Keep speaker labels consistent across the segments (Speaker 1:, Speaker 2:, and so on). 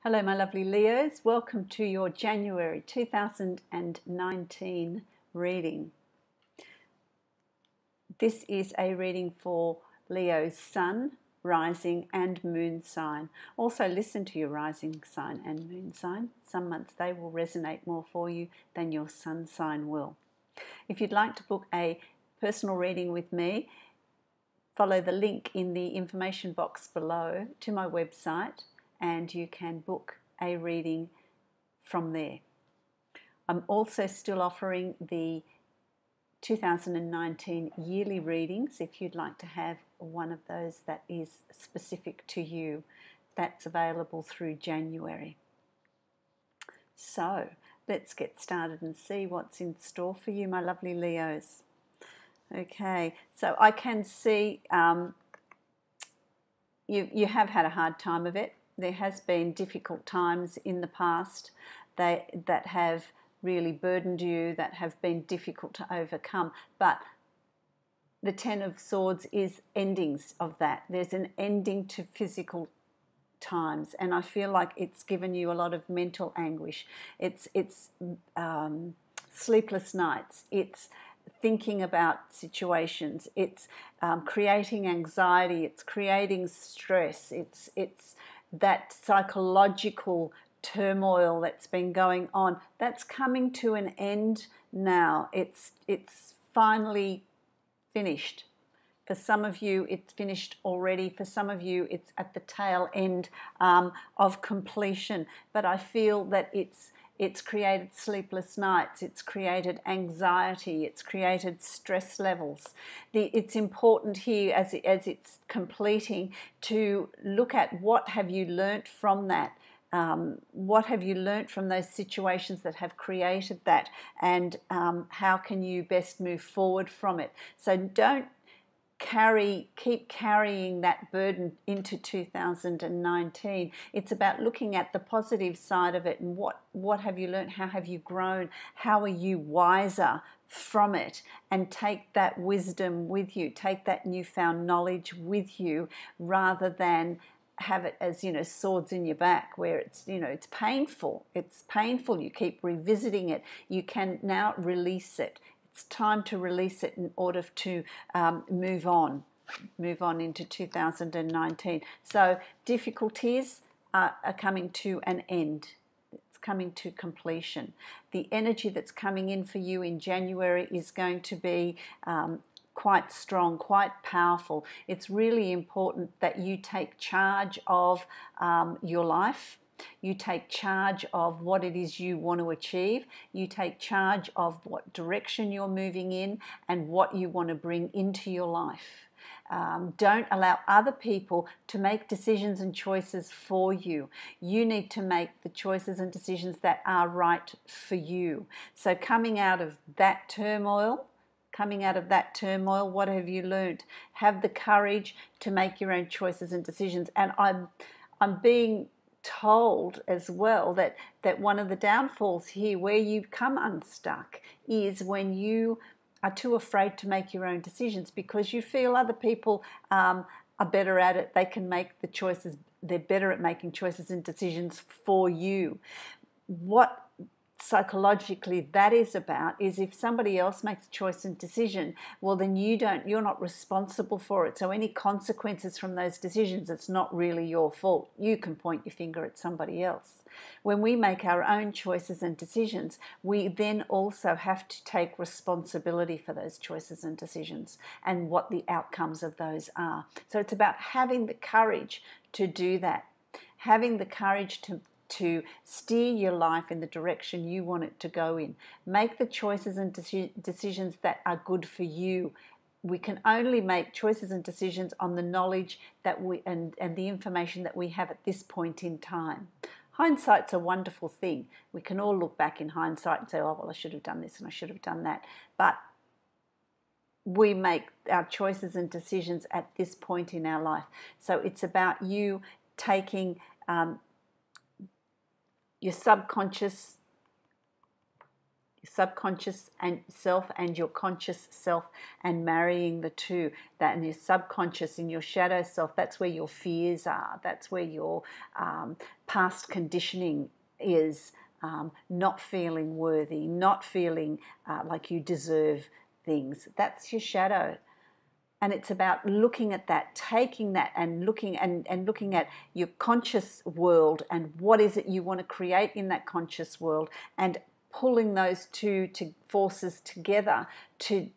Speaker 1: Hello, my lovely Leos. Welcome to your January 2019 reading. This is a reading for Leo's sun, rising and moon sign. Also listen to your rising sign and moon sign. Some months they will resonate more for you than your sun sign will. If you'd like to book a personal reading with me, follow the link in the information box below to my website, and you can book a reading from there. I'm also still offering the 2019 yearly readings if you'd like to have one of those that is specific to you. That's available through January. So let's get started and see what's in store for you, my lovely Leos. Okay, so I can see you have had a hard time of it. There has been difficult times in the past that have really burdened you, that have been difficult to overcome. But the Ten of Swords is endings of that. There's an ending to physical times, and I feel like it's given you a lot of mental anguish. It's sleepless nights. It's thinking about situations. It's creating anxiety. It's creating stress. It's that psychological turmoil that's been going on. That's coming to an end now. It's finally finished. For some of you, it's finished already. For some of you, it's at the tail end of completion. But I feel that it's created sleepless nights, it's created anxiety, it's created stress levels. It's important here as it's completing to look at what have you learnt from that. What have you learnt from those situations that have created that, and how can you best move forward from it? So don't keep carrying that burden into 2019. It's about looking at the positive side of it and what have you learned, how have you grown, how are you wiser from it, and take that wisdom with you, take that newfound knowledge with you, rather than have it as, swords in your back, where it's painful. It's painful. You keep revisiting it. You can now release it. It's time to release it in order to move on into 2019. So difficulties are coming to an end. It's coming to completion. The energy that's coming in for you in January is going to be quite strong, quite powerful. It's really important that you take charge of your life. You take charge of what it is you want to achieve. You take charge of what direction you're moving in and what you want to bring into your life. Don't allow other people to make decisions and choices for you. You need to make the choices and decisions that are right for you. So coming out of that turmoil, what have you learned? Have the courage to make your own choices and decisions. And I'm being told as well that one of the downfalls here, where you come unstuck, is when you are too afraid to make your own decisions because you feel other people are better at it. They can make the choices. They're better at making choices and decisions for you. What psychologically that is about is, if somebody else makes a choice and decision, well, then you're not responsible for it. So any consequences from those decisions, it's not really your fault. You can point your finger at somebody else. When we make our own choices and decisions, we then also have to take responsibility for those choices and decisions and what the outcomes of those are. So it's about having the courage to do that, having the courage to steer your life in the direction you want it to go in. Make the choices and decisions that are good for you. We can only make choices and decisions on the knowledge that and the information that we have at this point in time. Hindsight's a wonderful thing. We can all look back in hindsight and say, oh, well, I should have done this and I should have done that. But we make our choices and decisions at this point in our life. So it's about you taking your subconscious, Your subconscious and self and your conscious self, and marrying the two. That and your subconscious and your shadow self, that's where your fears are. That's where your past conditioning is, not feeling worthy, not feeling like you deserve things. That's your shadow. And it's about looking at that, taking that and looking at your conscious world and what is it you want to create in that conscious world, and pulling those two forces together to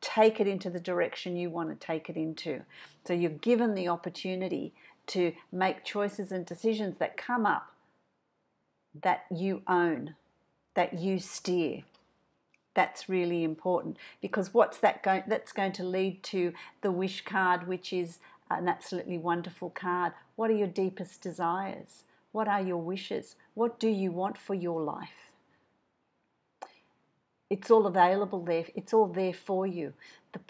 Speaker 1: take it into the direction you want to take it into. So you're given the opportunity to make choices and decisions that come up, that you own, that you steer. That's really important, because that's going to lead to the wish card, which is an absolutely wonderful card. What are your deepest desires? What are your wishes? What do you want for your life? It's all available there. It's all there for you.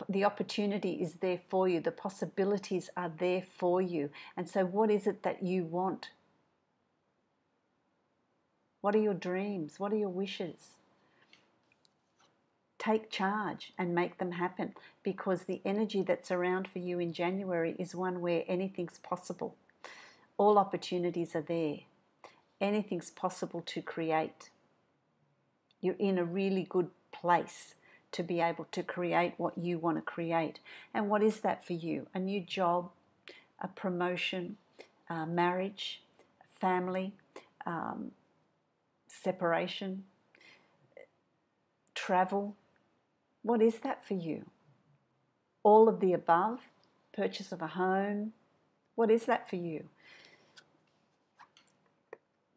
Speaker 1: The opportunity is there for you. The possibilities are there for you. And so what is it that you want? What are your dreams? What are your wishes? Take charge and make them happen, because the energy that's around for you in January is one where anything's possible. All opportunities are there. Anything's possible to create. You're in a really good place to be able to create what you want to create. And what is that for you? A new job, a promotion, marriage, family, separation, travel. What is that for you? All of the above? Purchase of a home? What is that for you?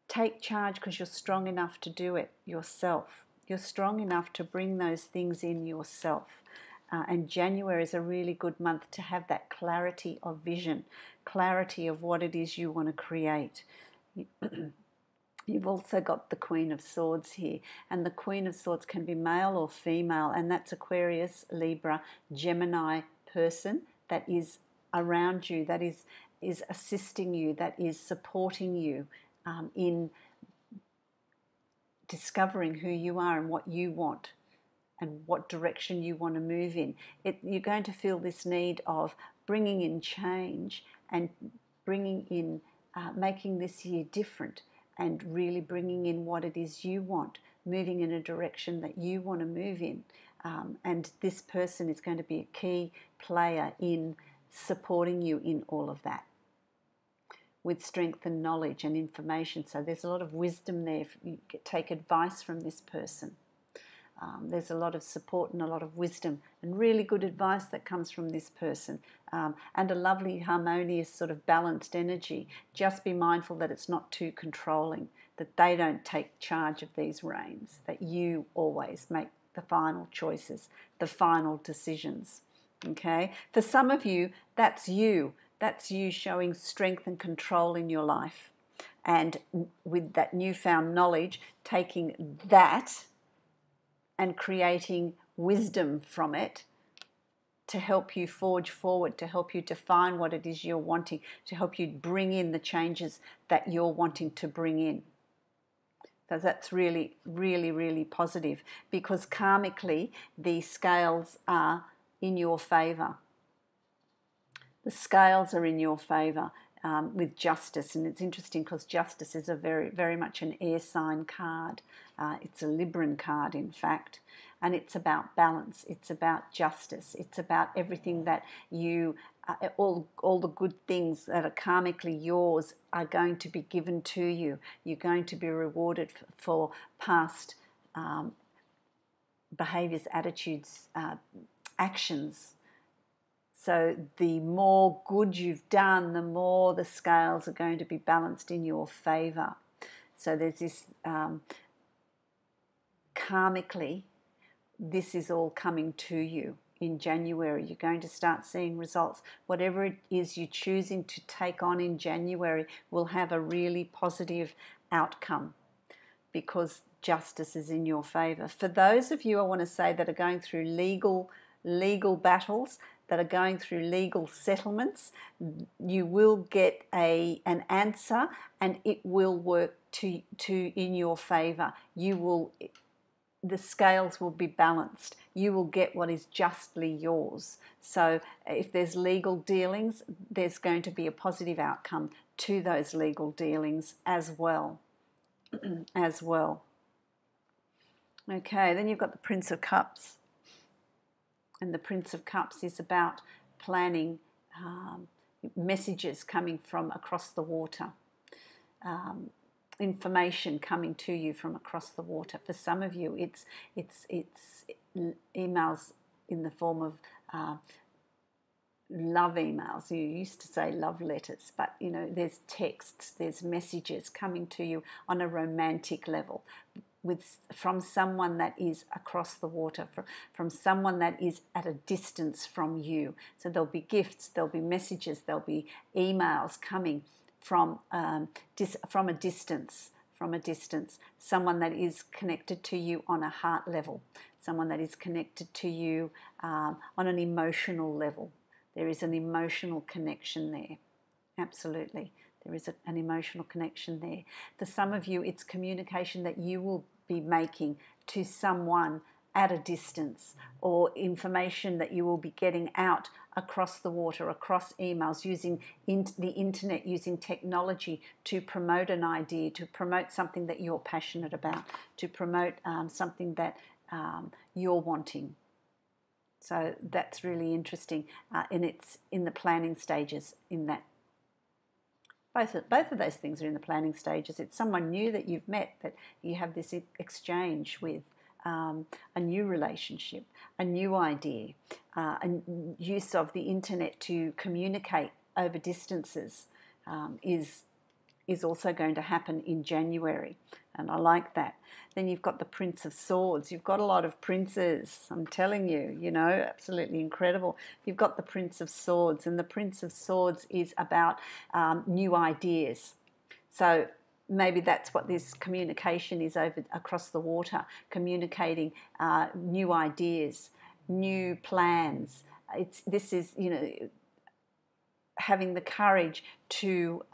Speaker 1: Take charge, because you're strong enough to do it yourself. You're strong enough to bring those things in yourself. And January is a really good month to have that clarity of vision, clarity of what it is you want to create. You've also got the Queen of Swords here, and the Queen of Swords can be male or female, and that's Aquarius, Libra, Gemini person that is around you, that is assisting you, that is supporting you in discovering who you are and what you want and what direction you want to move in. You're going to feel this need of bringing in change and bringing in, making this year different, and really bringing in what it is you want, moving in a direction that you want to move in. And this person is going to be a key player in supporting you in all of that, with strength and knowledge and information. So there's a lot of wisdom there. You take advice from this person. There's a lot of support and a lot of wisdom and really good advice that comes from this person, and a lovely, harmonious, sort of balanced energy. Just be mindful that it's not too controlling, that they don't take charge of these reins, that you always make the final choices, the final decisions. Okay? For some of you, that's you. That's you showing strength and control in your life. And with that newfound knowledge, taking that and creating wisdom from it to help you forge forward, to help you define what it is you're wanting, to help you bring in the changes that you're wanting to bring in. So that's really, really, really positive, because karmically the scales are in your favour. The scales are in your favour with justice, and it's interesting because justice is a very, very much an air sign card. It's a Libran card, in fact, and it's about balance. It's about justice. It's about everything that you, all the good things that are karmically yours are going to be given to you. You're going to be rewarded for past behaviours, attitudes, actions. So the more good you've done, the more the scales are going to be balanced in your favour. So there's this, karmically, this is all coming to you in January. You're going to start seeing results. Whatever it is you're choosing to take on in January will have a really positive outcome, because justice is in your favour. For those of you, I want to say, that are going through legal battles, that are going through legal settlements, you will get an answer, and it will work to in your favour. You will the scales will be balanced. You will get what is justly yours. So if there's legal dealings, there's going to be a positive outcome to those legal dealings as well. As well. Okay, then you've got the Prince of Cups. And the Prince of Cups is about planning, messages coming from across the water, information coming to you from across the water. For some of you, it's emails in the form of love emails. You used to say love letters, but you know, there's texts, there's messages coming to you on a romantic level, from someone that is across the water, from someone that is at a distance from you. So there'll be gifts, there'll be messages, there'll be emails coming from a distance, someone that is connected to you on a heart level, someone that is connected to you on an emotional level. There is an emotional connection there, absolutely. There is an emotional connection there. For some of you, it's communication that you will be making to someone at a distance, or information that you will be getting out across the water, across emails, using the internet, using technology to promote an idea, to promote something that you're passionate about, to promote something that you're wanting. So that's really interesting, and it's in the planning stages in that. Both of those things are in the planning stages. It's someone new that you've met, that you have this exchange with, a new relationship, a new idea, and use of the internet to communicate over distances is also going to happen in January, and I like that. Then you've got the Prince of Swords. You've got a lot of princes, I'm telling you, you know, absolutely incredible. You've got the Prince of Swords, and the Prince of Swords is about new ideas. So maybe that's what this communication is across the water, communicating new ideas, new plans. This is, you know, having the courage to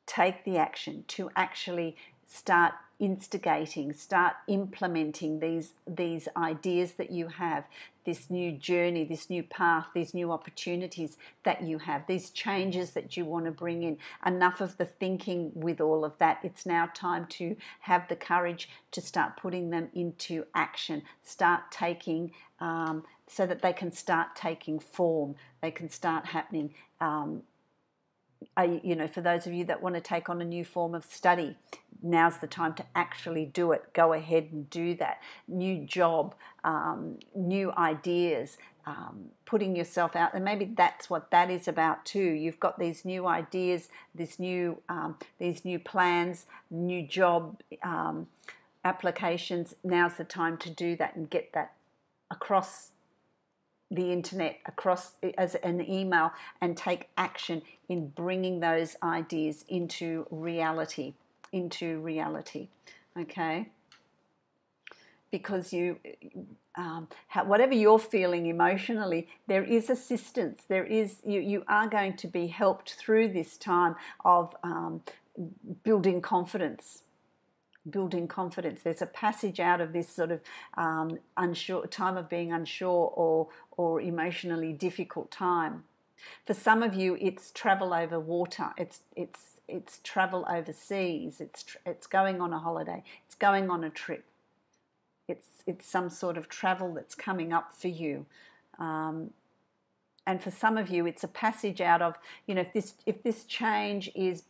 Speaker 1: take the action, to actually start instigating, start implementing these ideas that you have, this new journey, this new path, these new opportunities that you have, these changes that you want to bring in. Enough of the thinking with all of that. It's now time to have the courage to start putting them into action, start taking, so that they can start taking form, they can start happening. You know, for those of you that want to take on a new form of study, now's the time to actually do it. Go ahead and do that. New job, new ideas, putting yourself out, and maybe that's what that is about too. You've got these new ideas, these new plans, new job applications. Now's the time to do that and get that across the internet, across as an email, and take action in bringing those ideas into reality, okay? Because you, whatever you're feeling emotionally, there is assistance. There is, you are going to be helped through this time of building confidence. There's a passage out of this sort of unsure time of being unsure or emotionally difficult time. For some of you, it's travel over water. It's travel overseas. It's going on a holiday. It's going on a trip. It's some sort of travel that's coming up for you. And for some of you, it's a passage out of, you know, if this change is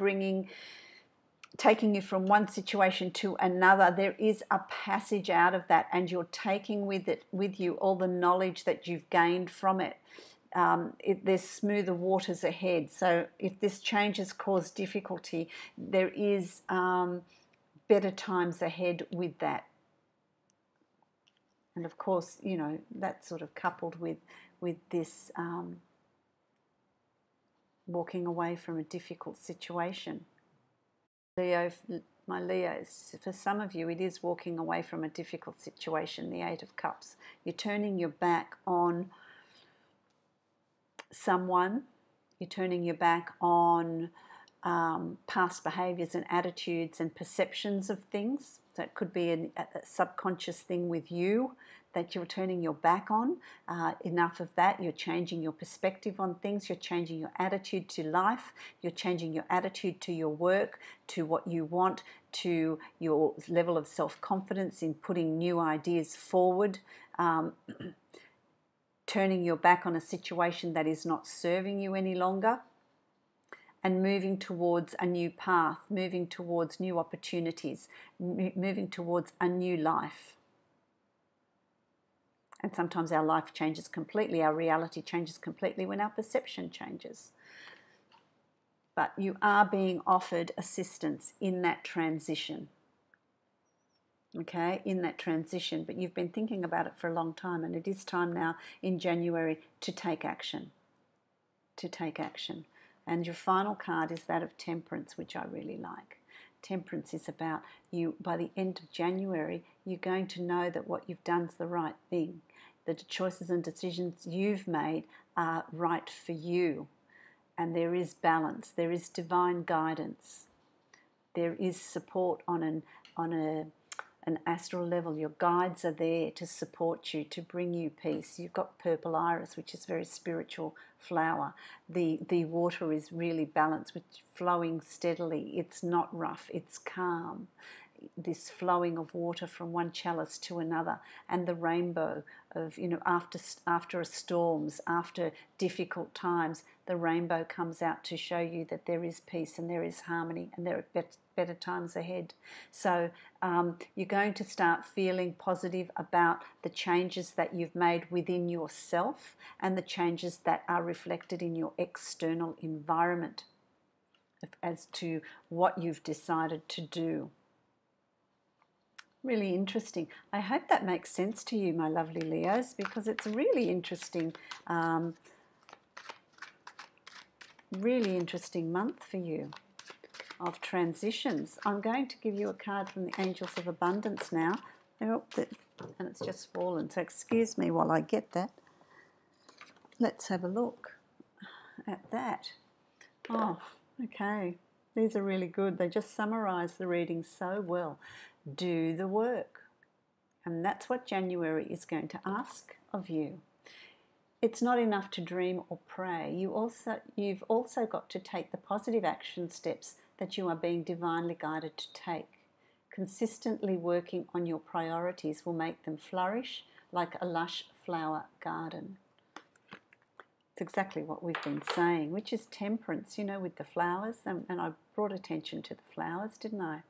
Speaker 1: taking you from one situation to another, there is a passage out of that, and you're taking with you all the knowledge that you've gained from it. There's smoother waters ahead. So if this change has caused difficulty, there is better times ahead with that. And of course, you know, that's sort of coupled with this walking away from a difficult situation. Leo, my Leos, for some of you, it is walking away from a difficult situation, the Eight of Cups. You're turning your back on someone. You're turning your back on past behaviours and attitudes and perceptions of things. So it could be a subconscious thing with you that you're turning your back on. Enough of that. You're changing your perspective on things. You're changing your attitude to life. You're changing your attitude to your work, to what you want, to your level of self-confidence in putting new ideas forward. Turning your back on a situation that is not serving you any longer, and moving towards a new path, moving towards new opportunities, moving towards a new life. And sometimes our life changes completely, our reality changes completely when our perception changes. But you are being offered assistance in that transition. Okay, in that transition, but you've been thinking about it for a long time, and it is time now in January to take action. To take action. And your final card is that of Temperance, which I really like. Temperance is about you, by the end of January, you're going to know that what you've done is the right thing. The choices and decisions you've made are right for you. And there is balance, there is divine guidance. There is support on an astral level. Your guides are there to support you, to bring you peace. You've got purple iris, which is a very spiritual flower. The water is really balanced, with flowing steadily. It's not rough, it's calm. This flowing of water from one chalice to another, and the rainbow of, after storms, after difficult times, the rainbow comes out to show you that there is peace and there is harmony and there are better times ahead. So you're going to start feeling positive about the changes that you've made within yourself and the changes that are reflected in your external environment as to what you've decided to do. Really interesting. I hope that makes sense to you, my lovely Leos, because it's a really interesting month for you of transitions. I'm going to give you a card from the Angels of Abundance now. And it's just fallen, so excuse me while I get that. Let's have a look at that. Oh, okay. These are really good. They just summarize the reading so well. Do the work. And that's what January is going to ask of you. It's not enough to dream or pray. You've also got to take the positive action steps that you are being divinely guided to take. Consistently working on your priorities will make them flourish like a lush flower garden. It's exactly what we've been saying, which is temperance, with the flowers. And I brought attention to the flowers, didn't I?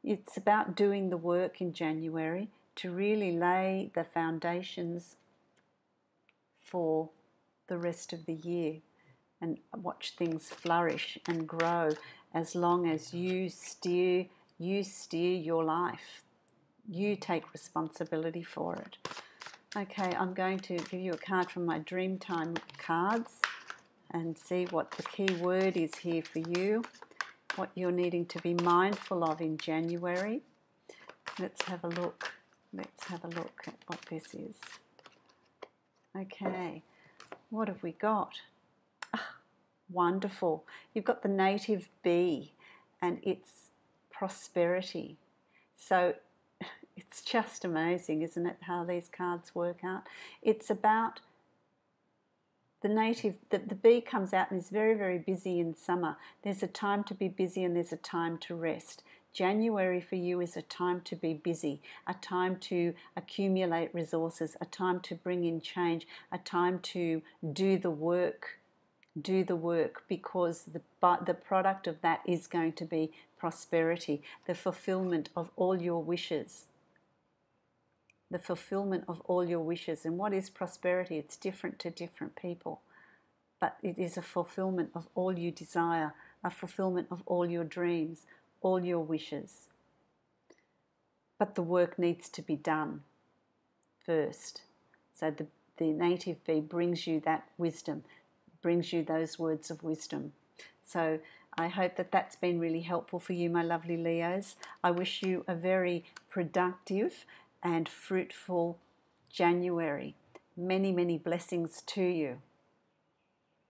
Speaker 1: It's about doing the work in January to really lay the foundations for the rest of the year and watch things flourish and grow as long as you steer your life. You take responsibility for it. Okay, I'm going to give you a card from my Dreamtime cards and see what the key word is here for you, what you're needing to be mindful of in January. Let's have a look. Let's have a look at what this is. Okay, what have we got? Wonderful. You've got the native bee and it's prosperity. So it's just amazing, isn't it, how these cards work out? It's about the bee comes out and is very, very busy in summer. There's a time to be busy and there's a time to rest. January for you is a time to be busy, a time to accumulate resources, a time to bring in change, a time to do the work. Do the work, because the product of that is going to be prosperity, the fulfillment of all your wishes. The fulfillment of all your wishes. And what is prosperity? It's different to different people. But it is a fulfillment of all you desire, a fulfillment of all your dreams, all your wishes. But the work needs to be done first. So the native bee brings you that wisdom, brings you those words of wisdom. So I hope that that's been really helpful for you, my lovely Leos. I wish you a very productive and fruitful January. Many, many blessings to you.